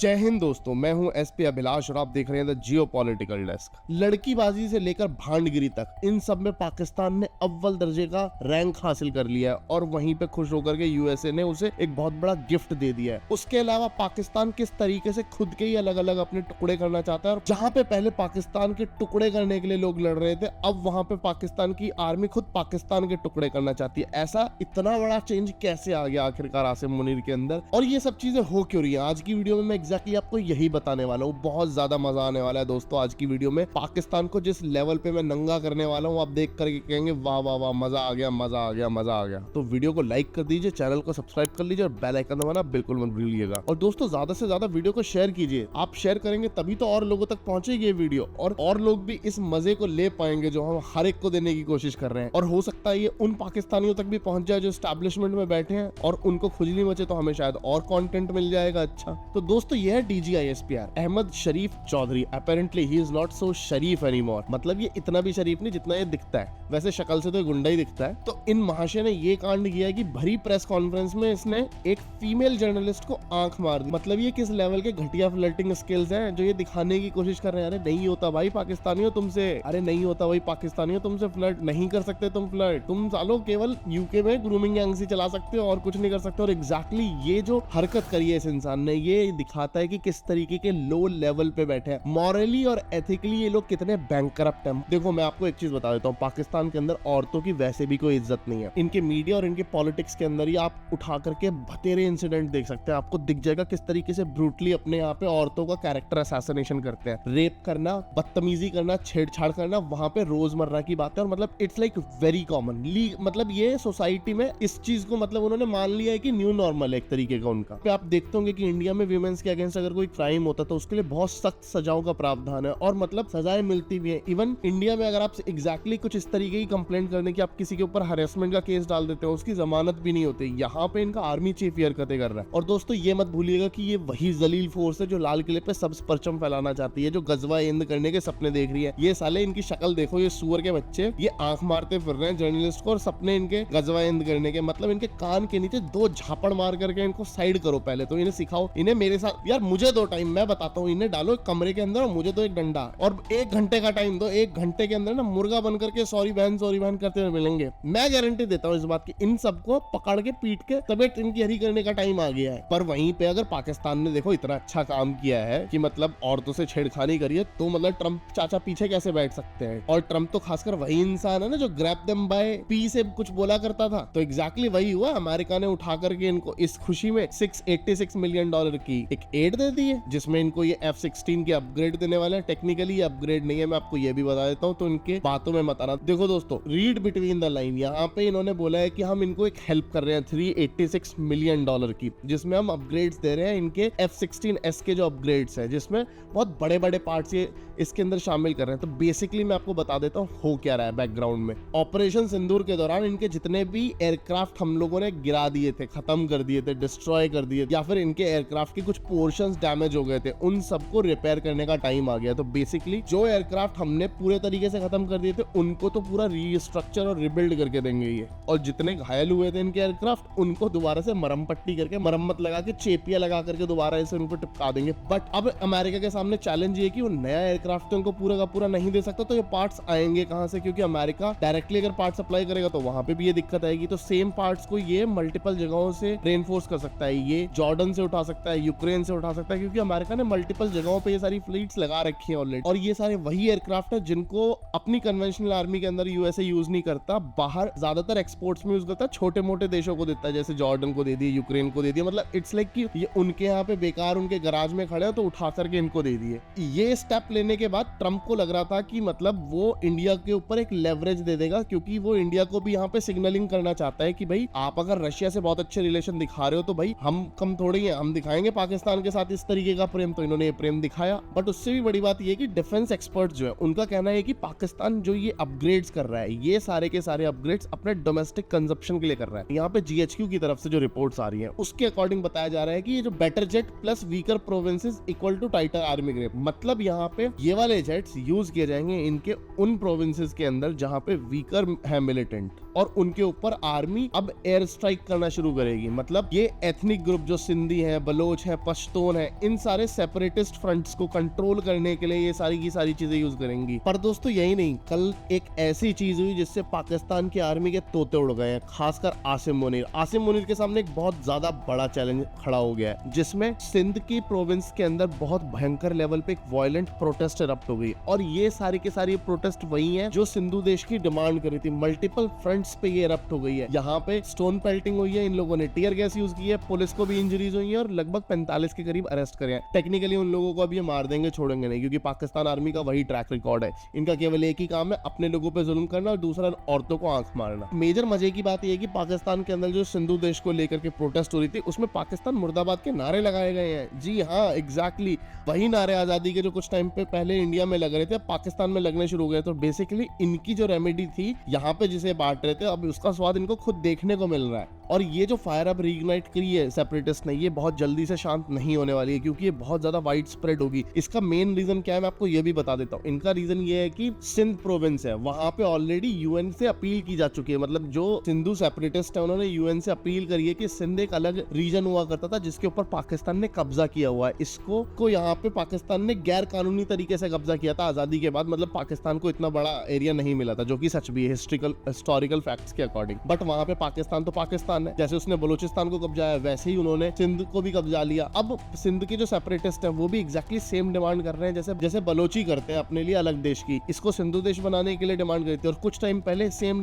जय हिंद दोस्तों, मैं हूं एसपी अभिलाष और आप देख रहे हैं द जियोपॉलिटिकल डेस्क। लड़कीबाजी से लेकर भांडगिरी तक इन सब में पाकिस्तान ने अव्वल दर्जे का रैंक हासिल कर लिया है और वहीं पे खुश होकर के यूएसए ने उसे एक बहुत बड़ा गिफ्ट दे दिया है। उसके अलावा पाकिस्तान किस तरीके से खुद के ही अलग अलग अपने टुकड़े करना चाहता है और जहां पे पहले पाकिस्तान के टुकड़े करने के लिए लोग लड़ रहे थे, अब वहां पे पाकिस्तान की आर्मी खुद पाकिस्तान के टुकड़े करना चाहती है। ऐसा इतना बड़ा चेंज कैसे आ गया आखिरकार आसिम मुनीर के अंदर, और ये सब चीजें हो क्यों रही है? आज की वीडियो में मैं एग्जैक्टली आपको यही बताने वाला हूँ। बहुत ज्यादा मजा आने वाला है दोस्तों आज की वीडियो में। पाकिस्तान को जिस लेवल पे मैं नंगा करने वाला हूँ, आप देख करके कहेंगे वाह वाह वाह, मजा आ गया मजा आ गया मजा आ गया। तो वीडियो को लाइक कर दीजिए, चैनल को सब्सक्राइब कर लीजिए और बेल आइकन दबाना बिल्कुल मत भूलिएगा। और दोस्तों ज्यादा से ज्यादा वीडियो को शेयर कीजिए। आप शेयर करेंगे तभी तो और लोगों तक पहुंचेगी ये वीडियो और लोग भी इस मजे को ले पाएंगे जो हम हर एक को देने की कोशिश कर रहे हैं। और हो सकता है ये उन पाकिस्तानियों तक भी पहुंच जाए जो एस्टैब्लिशमेंट में बैठे हैं और उनको खुजली मचे तो हमें शायद और कंटेंट मिल जाएगा। अच्छा तो दोस्तों ये है DGISPR Ahmed Sharif Chaudhry. Apparently he is not so Sharif anymore. मतलब ये इतना भी शरीफ नहीं जितना ये दिखता है। वैसे शक्ल से तो गुंडा ही दिखता है। तो इन महाशय ने ये कांड किया है कि भरी प्रेस कॉन्फ्रेंस में इसने एक फीमेल जर्नलिस्ट को आंख मार दी। मतलब ये किस लेवल के घटिया फ्लर्टिंग स्किल्स हैं जो ये दिखाने की कोशिश कर रहे हैं। अरे नहीं होता भाई पाकिस्तानियों तुमसे, अरे नहीं होता भाई पाकिस्तानियों तुमसे फ्लर्ट नहीं कर सकते तुम फ्लर्ट। तुम सालों केवल यूके में ग्रूमिंग एजेंसी चला सकते हो और कुछ नहीं कर सकते। और एग्जैक्टली ये जो हरकत करी है इस इंसान ने, ये दिखाता है कि किस तरीके के लो लेवल पे बैठे हैं। मॉरली और एथिकली ये लोग कितने बैंकरप्ट हैं। देखो मैं आपको एक चीज बता देता हूँ, पाकिस्तान के अंदर औरतों की वैसे भी कोई इज्जत नहीं है। इनके मीडिया और इनके पॉलिटिक्स के अंदर ही आप उठा करके बतेरे इंसिडेंट देख सकते हैं। आपको दिख जाएगा किस तरीके से ब्रूटली अपने यहाँ पे औरतों का कैरेक्टर असैसिनेशन करते हैं। रेप करना, बदतमीजी करना, छेड़छाड़ करना वहां पे रोजमर्रा की बात है। और मतलब इट्स लाइक वेरी कॉमन। मतलब ये सोसाइटी में इस चीज को मतलब उन्होंने मान लिया है कि न्यू नॉर्मल है एक तरीके का उनका। आप देखते होंगे कि इंडिया में वीमेंस के अगेंस्ट अगर कोई क्राइम होता तो उसके लिए बहुत सख्त सजाओं का प्रावधान है और मतलब सजाएं मिलती भी है। इवन इंडिया में अगर आप एग्जैक्टली कुछ इस तरीके की कंप्लेंट करने की आप किसी के ऊपर हरेसमेंट का केस डाल देते हो, उसकी जमानत भी नहीं होती। यहाँ पे इनका आर्मी चीफ ये हरकतें कर रहा है। और दोस्तों ये मत भूलिएगा कि ये वही जलील फोर्स है जो लाल किले पे सब परचम फैलाना चाहती है, जो गजवा हिंद करने के सपने देख रही है। ये साले इनकी शक्ल देखो, ये सुअर के बच्चे ये आंख मारते फिर रहे हैं जर्नलिस्ट को और सपने इनके गजवा हिंद करने के। मतलब इनके कान के नीचे दो झापड़ मार करके इनको साइड करो पहले तो, इन्हें सिखाओ। इन्हें मेरे साथ यार मुझे दो टाइम, मैं बताता हूँ, इन्हें डालो एक कमरे के अंदर और मुझे तो एक डंडा और 1 घंटे का टाइम दो। 1 घंटे के अंदर ना मुर्गा बन करके सॉरी बहन करते हुए मिलेंगे। मैं गारंटी देता हूँ इस बात की, इन सबको पकड़ के पीट के तबियत इनकी हरी करने का टाइम आ गया है। पर वहीं पे अगर पाकिस्तान ने देखो इतना अच्छा काम किया है कि मतलब औरतों से छेड़खानी करी है, तो मतलब ट्रंप चाचा पीछे कैसे बैठ सकते हैं? और ट्रंप तो खासकर वही इंसान है ना जो ग्रैब देम बाय पी से कुछ बोला करता था। तो एग्जैक्टली वही हुआ। अमेरिका ने उठा करके इनको इस खुशी में $686 मिलियन की एक एड दे दी है, जिसमें इनको ये F-16 के अपग्रेड देने वाले हैं। टेक्निकली ये अपग्रेड नहीं है, मैं आपको ये भी बता देता हूँ, तो इनके बातों में मत आना। देखो दोस्तों, रीड बिटवीन द लाइन, यहाँ पे इन्होंने बोला है कि हम इनको एक हेल्प कर रहे हैं $386 मिलियन की, जिसमें हम अपग्रेड्स दे रहे हैं इनके F-16S के जो अपग्रेड्स हैं, जिसमें बहुत बड़े बड़े पार्ट्स ये इसके अंदर शामिल कर रहे हैं। तो बेसिकली मैं आपको बता देता हूँ हो क्या रहा है बैकग्राउंड में। ऑपरेशन सिंदूर के दौरान इनके जितने भी एयरक्राफ्ट हम लोगों ने गिरा दिए थे, खत्म कर दिए थे, डिस्ट्रॉय कर दिए, या फिर इनके एयरक्राफ्ट के कुछ पोर्शंस डैमेज हो गए थे, उन सबको रिपेयर करने का टाइम आ गया। तो बेसिकली जो एयरक्राफ्ट हमने पूरे तरीके से खत्म कर दिए थे उनको तो पूरा रीस्ट्रक्चर और रिबिल्ड करके देंगे ये। और जितने घायल हुए थे इनके एयरक्राफ्ट उनको दोबारा से मरम्म पट्टी करके, मरम्मत लगा के, चेपिया लगा करके दोबारा इसे उनको टिपका देंगे। बट अब अमेरिका के सामने चैलेंज ये कि वो नया एयरक्राफ्ट तो उनको पूरा का पूरा नहीं दे सकता, तो ये पार्ट्स आएंगे कहां से? क्योंकि अमेरिका डायरेक्टली अगर पार्ट सप्लाई करेगा तो वहां पे भी ये दिक्कत आएगी। तो सेम पार्ट्स को ये मल्टीपल जगहों से रेनफोर्स कर सकता है, ये जॉर्डन से उठा सकता है, यूक्रेन से उठा सकता है, क्योंकि अमेरिका ने मल्टीपल जगहों पे ये सारी फ्लीट्स लगा रखी हैं ऑलरेडी। और ये सारे वही एयरक्राफ्ट है जिनको अपनी कन्वेंशनल आर्मी के अंदर यूएसए यूज नहीं करता, बाहर ज्यादातर एक्सपोर्ट्स में यूज करता है, छोटे मोटे देशों को देता है, जैसे जॉर्डन को दे दिए, यूक्रेन को दे दिया। मतलब इट्स लाइक कि ये उनके यहाँ पे बेकार उनके गराज में खड़े हैं तो उठा करके इनको दे दिए। ये स्टेप लेने के बाद ट्रंप को लग रहा था कि मतलब वो इंडिया के ऊपर एक लेवरेज दे देगा, क्योंकि वो इंडिया को भी यहाँ पे सिग्नलिंग करना चाहता है कि भाई आप अगर रशिया से बहुत अच्छे रिलेशन दिखा रहे हो तो भाई हम कम थोड़ी हैं, हम दिखाएंगे पाकिस्तान के साथ इस तरीके का प्रेम। तो इन्होंने ये प्रेम दिखाया। बट उससे भी बड़ी बात ये कि डिफेंस एक्सपर्ट जो है उनका कहना है कि पाकिस्तान जो ये अपग्रेड्स कर रहा है, ये सारे के सारे अपग्रेड्स अपने डोमेस्टिक कंजप्शन के लिए कर रहा है। यहाँ पे GHQ की तरफ से जो रिपोर्ट्स आ रही हैं उसके अकॉर्डिंग बताया जा रहा है कि ये जो better jet plus weaker provinces equal to tighter army grape, मतलब यहाँ पे ये वाले जेट्स यूज किए जाएंगे इनके उन प्रोविंसेस के अंदर जहाँ पे वीकर है मिलिटेंट। और उनके ऊपर आर्मी अब एयर स्ट्राइक करना शुरू करेगी। मतलब ये एथनिक ग्रुप जो सिंधी है, बलोच है, पश्तून है, इन सारे सेपरेटिस्ट फ्रंट्स को कंट्रोल करने के लिए ये सारी की सारी चीजें यूज करेंगी। पर दोस्तों यही नहीं, कल एक ऐसी चीज हुई जिससे पाकिस्तान की आर्मी के तोते उड़ गए हैं, खासकर आसिम मुनीर। आसिम मुनीर के सामने एक बहुत ज्यादा बड़ा चैलेंज खड़ा हो गया है, जिसमें सिंध की प्रोविंस के अंदर बहुत भयंकर लेवल पे एक वायलेंट प्रोटेस्ट इरप्ट हो गई। और ये सारी के सारी प्रोटेस्ट वही है जो सिंधु देश की डिमांड करी थी। मल्टीपल फ्रंट्स पे ये इरप्ट हो गई है। यहाँ पे स्टोन पेल्टिंग हुई है, इन लोगों ने टीयर गैस यूज की है, पुलिस को भी इंजरीज हुई है और लगभग 45 के करीब अरेस्ट करे हैं। टेक्निकली उन लोगों को अब ये मार देंगे, छोड़ेंगे नहीं, क्योंकि पाकिस्तान आर्मी का वही ट्रैक रिकॉर्ड है। इनका केवल एक ही काम है, अपने लोगों पे जुल्म करना और दूसरा औरतों को आंख मारना। मेजर मजे की बात यह है कि पाकिस्तान के अंदर जो सिंधु देश को लेकर के प्रोटेस्ट हो रही थी, उसमें पाकिस्तान मुर्दाबाद के नारे लगाए गए हैं। जी हाँ, एग्जैक्टली वही नारे आजादी के जो कुछ टाइम पे पहले इंडिया में लग रहे थे, पाकिस्तान में लगने शुरू हो गए। तो बेसिकली इनकी जो रेमेडी थी यहाँ पे जिसे बांट रहे थे, अब उसका स्वाद इनको खुद देखने को मिल रहा है। और ये जो फायर अब रीइग्नाइट करी है सेपरेटिस्ट ने, ये बहुत जल्दी से शांत नहीं होने वाली है, क्योंकि ये बहुत ज्यादा वाइड स्प्रेड होगी। इसका मेन रीजन क्या है मैं आपको ये भी बता देता हूँ। इनका रीजन ये है कि सिंध प्रोविंस है, वहां पे ऑलरेडी यूएन से अपील की जा चुकी है। मतलब जो सिंधु सेपरेटिस्ट है उन्होंने यूएन से अपील करी है कि सिंध एक अलग रीजन हुआ करता था जिसके ऊपर पाकिस्तान ने कब्जा किया हुआ है। इसको यहाँ पे पाकिस्तान ने गैर कानूनी तरीके से कब्जा किया था आजादी के बाद। मतलब पाकिस्तान को इतना बड़ा एरिया नहीं मिला था, जो कि सच भी है हिस्टोरिकल फैक्ट्स के अकॉर्डिंग। बट वहां पे पाकिस्तान तो पाकिस्तान है, जैसे उसने बलूचिस्तान को कब्जा है वैसे ही उन्होंने सिंध को भी कब्जा लिया। अब सिंध के जो सेपरेटिस्ट है वो भी एग्जैक्टली सेम डिमांड कर रहे हैं जैसे बलोची करते हैं अपने लिए अलग देश की। इसको सिंधु देश बनाने के लिए डिमांड करती है। और कुछ टाइम पहले सेम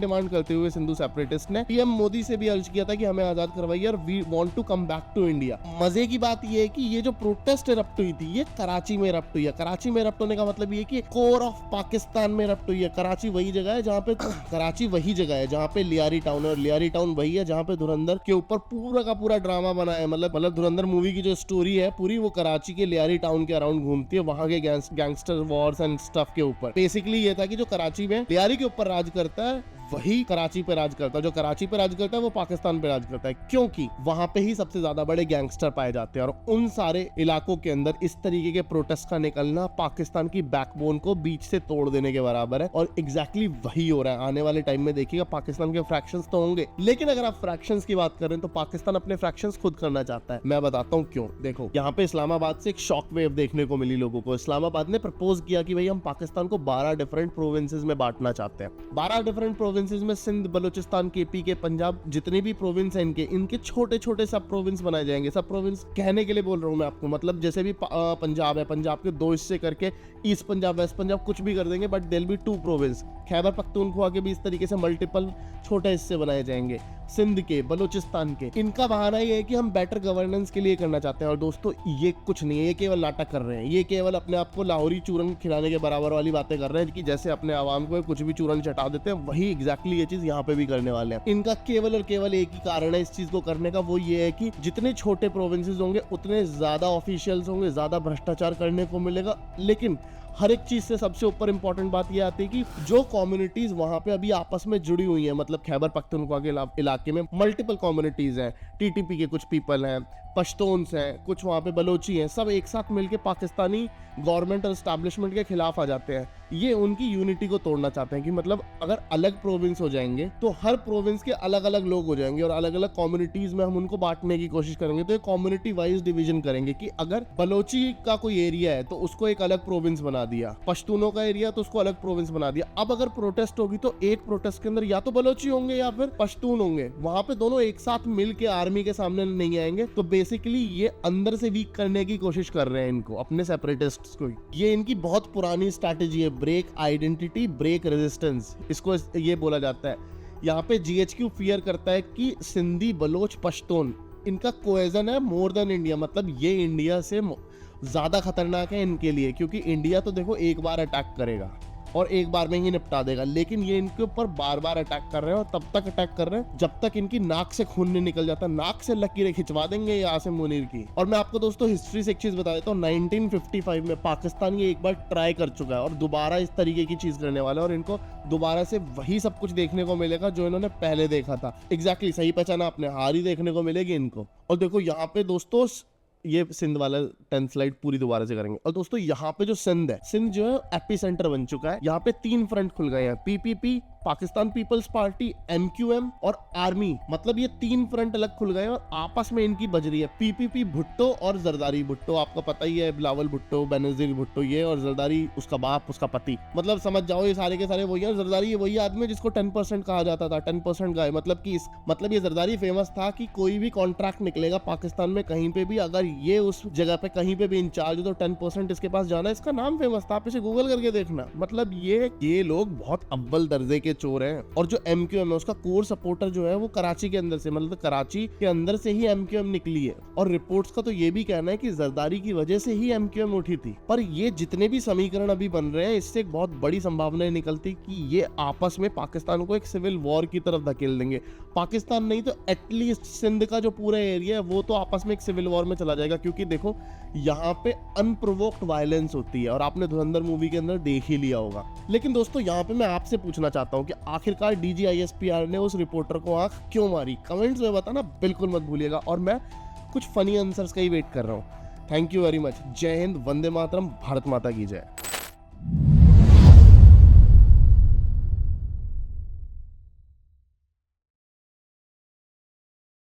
डिमांड करते हुए सिंधु सेपरेटिस्ट ने पीएम मोदी से भी अर्ज किया था कि हमें आजाद करवाइए और we want to come back to India. मजे की बात ये है कि ये जो प्रोटेस्ट इरप्ट हुई थी ये कराची में इरप्ट हुई है। कराची में इरप्ट होने का मतलब ये कि कोर ऑफ पाकिस्तान में इरप्ट हुई है। कराची वही जगह है जहाँ पे लियारी टाउन है, और लियारी टाउन वही है जहाँ पे धुरंधर के ऊपर पूरा का पूरा ड्रामा बना है। मतलब धुरंधर मूवी की जो स्टोरी है पूरी, वो कराची के लियारी टाउन के अराउंड घूमती है, वहां के गैंगस्टर वॉर्स एंड स्टफ के ऊपर। बेसिकली ये था कि जो कराची में लियारी के ऊपर राज करता है वही कराची पे राज करता है, जो कराची पे राज करता है वो पाकिस्तान पे राज करता है, क्योंकि वहां पे ही सबसे ज्यादा बड़े गैंगस्टर पाए जाते हैं। और उन सारे इलाकों के अंदर इस तरीके के प्रोटेस्ट का निकलना पाकिस्तान की बैकबोन को बीच से तोड़ देने के बराबर है। और एग्जैक्टली वही हो रहा है। आने वाले टाइम में देखिएगा पाकिस्तान के फ्रैक्शंस तो होंगे, लेकिन अगर आप फ्रैक्शंस की बात करें तो पाकिस्तान अपने फ्रैक्शंस खुद करना चाहता है। मैं बताता हूँ क्यों। देखो, यहाँ पे इस्लामाबाद से एक शॉक वेव देखने को मिली लोगों को। इस्लामाबाद ने प्रपोज किया कि भाई हम पाकिस्तान को 12 डिफरेंट प्रोविंसेस में बांटना चाहते हैं। 12 डिफरेंट प्रोविंसेस में सिंध, बलूचिस्तान, केपी के, पंजाब, जितने भी प्रोविंस हैं इनके छोटे छोटे सब प्रोविंस बनाए जाएंगे। सब प्रोविंस कहने के लिए बोल रहा हूँ मैं आपको, मतलब जैसे भी पंजाब है, पंजाब के 2 हिस्से करके ईस्ट पंजाब, वेस्ट पंजाब कुछ भी कर देंगे, but there will be 2 province. Khyber Pakhtunkhwa के भी इस तरीके से मल्टीपल छोटे हिस्से बनाए जाएंगे, सिंध के, बलूचिस्तान के। इनका बहाना ये है कि हम बेटर गवर्नेंस के लिए करना चाहते हैं। और दोस्तों ये कुछ नहीं है, ये केवल नाटक कर रहे हैं। ये केवल अपने आप को लाहौरी चूरन खिलाने के बराबर वाली बातें कर रहे हैं कि जैसे अपने आवाम को कुछ भी चूरन चटा देते हैं, वही एग्जैक्टली ये चीज यहाँ पे भी करने वाले हैं। इनका केवल और केवल एक ही कारण है इस चीज को करने का, वो ये है कि जितने छोटे प्रोविंसेस होंगे उतने ज्यादा ऑफिशियल्स होंगे, ज्यादा भ्रष्टाचार करने को मिलेगा। लेकिन हर एक चीज से सबसे ऊपर इंपॉर्टेंट बात यह आती है कि जो कम्युनिटीज वहां पे अभी आपस में जुड़ी हुई हैं, मतलब खैबर पख्तूनख्वा के इलाके में मल्टीपल कम्युनिटीज हैं, टीटीपी के कुछ पीपल हैं, पश्तून्स हैं, कुछ वहां पे बलोची हैं, सब एक साथ मिलके पाकिस्तानी गवर्नमेंट और एस्टैब्लिशमेंट के खिलाफ आ जाते हैं। ये उनकी यूनिटी को तोड़ना चाहते हैं कि मतलब अगर अलग प्रोविंस हो जाएंगे तो हर प्रोविंस के अलग अलग लोग हो जाएंगे और अलग अलग कम्युनिटीज में हम उनको बांटने की कोशिश करेंगे। तो एक कम्युनिटी वाइज डिवीजन करेंगे कि अगर बलोची का कोई एरिया है तो उसको एक अलग प्रोविंस बना दिया, पश्तूनों का एरिया तो उसको अलग प्रोविंस बना दिया। अब अगर प्रोटेस्ट होगी तो एक प्रोटेस्ट के अंदर या तो बलोची होंगे या फिर पश्तून होंगे, वहां पे दोनों एक साथ मिल के आर्मी के सामने नहीं आएंगे। तो बेसिकली ये अंदर से वीक करने की कोशिश कर रहे हैं इनको, अपने सेपरेटिस्ट्स को। ये इनकी बहुत पुरानी स्ट्रैटेजी है, ब्रेक आइडेंटिटी ब्रेक रेजिस्टेंस, इसको ये बोला जाता है। यहाँ पे जीएचक्यू फियर करता है कि सिंधी, बलोच, पश्तून इनका कोहेजन है मोर देन इंडिया। मतलब ये इंडिया से ज्यादा खतरनाक है इनके लिए, क्योंकि इंडिया तो देखो एक बार अटैक करेगा और एक बार में ही निपटा देगा, लेकिन ये इनके ऊपर बार बार अटैक कर रहे हैं और तब तक अटैक कर रहे हैं जब तक इनकी नाक से खून नहीं निकल जाता। नाक से लकीरें खिंचवा देंगे ये आसिम मुनीर की। और मैं आपको दोस्तों हिस्ट्री से एक चीज बता देता हूँ, 1955 में पाकिस्तान ये एक बार ट्राई कर चुका है और दोबारा इस तरीके की चीज करने वाला है, और इनको दोबारा से वही सब कुछ देखने को मिलेगा जो इन्होंने पहले देखा था। एग्जैक्टली सही पहचाना आपने, हार ही देखने को मिलेगी इनको। और देखो यहाँ पे दोस्तों ये सिंध वाला 10 स्लाइड पूरी दोबारा से करेंगे। और दोस्तों यहाँ पे जो सिंध है, सिंध जो है एपी सेंटर बन चुका है। यहाँ पे 3 फ्रंट खुल गए हैं, PPP, Pakistan peoples party, MQM और आर्मी, मतलब ये 3 फ्रंट अलग खुल गए और आपस में इनकी बज रही है। PPP भुट्टो और जरदारी भुट्टो, आपको पता ही है, बिलावल भुट्टो, बेनजीर भुट्टो ये, और जरदारी उसका बाप, उसका पति, मतलब समझ जाओ ये सारे के सारे वही है। जरदारी ये वही आदमी है जिसको 10% कहा जाता था, 10% गाय, मतलब कि मतलब ये जरदारी फेमस था कि कोई भी कॉन्ट्रैक्ट निकलेगा पाकिस्तान में कहीं पे भी, अगर ये उस जगह पे कहीं पे भी इंचार्ज हो तो 10% इसके पास जाना है। इसका नाम फेमस था, आप इसे गूगल करके देखना। मतलब ये लोग बहुत अव्वल दर्जे के चोर हैं। और जो MQM है उसका कोर सपोर्टर जो है वो कराची के अंदर से, मतलब कराची के अंदर से ही MQM निकली है। और रिपोर्ट्स का तो ये भी कहना है कि जरदारी की वजह से ही MQM उठी थी। पर ये जितने भी समीकरण अभी बन रहे हैं, इससे एक बहुत बड़ी संभावना निकलती कि ये आपस में पाकिस्तान को एक सिविल वॉर की तरफ धकेल देंगे। पाकिस्तान नहीं तो एटलीस्ट सिंध का जो पूरा एरिया है वो तो आपस में एक सिविल वॉर में चला जाएगा, क्योंकि देखो यहाँ पे अनप्रोवोक्ड वायलेंस होती है और आपने धुरंधर मूवी के अंदर देख ही लिया होगा। लेकिन दोस्तों यहाँ पे मैं आपसे पूछना चाहता हूँ कि आखिरकार DGISPR ने उस रिपोर्टर को आंख क्यों मारी? कमेंट्स में बताना बिल्कुल मत भूलिएगा, और मैं कुछ फनी आंसर्स का ही वेट कर रहा हूँ। Thank you very much. जय हिंद, वंदे मातरम, भारत माता की जय।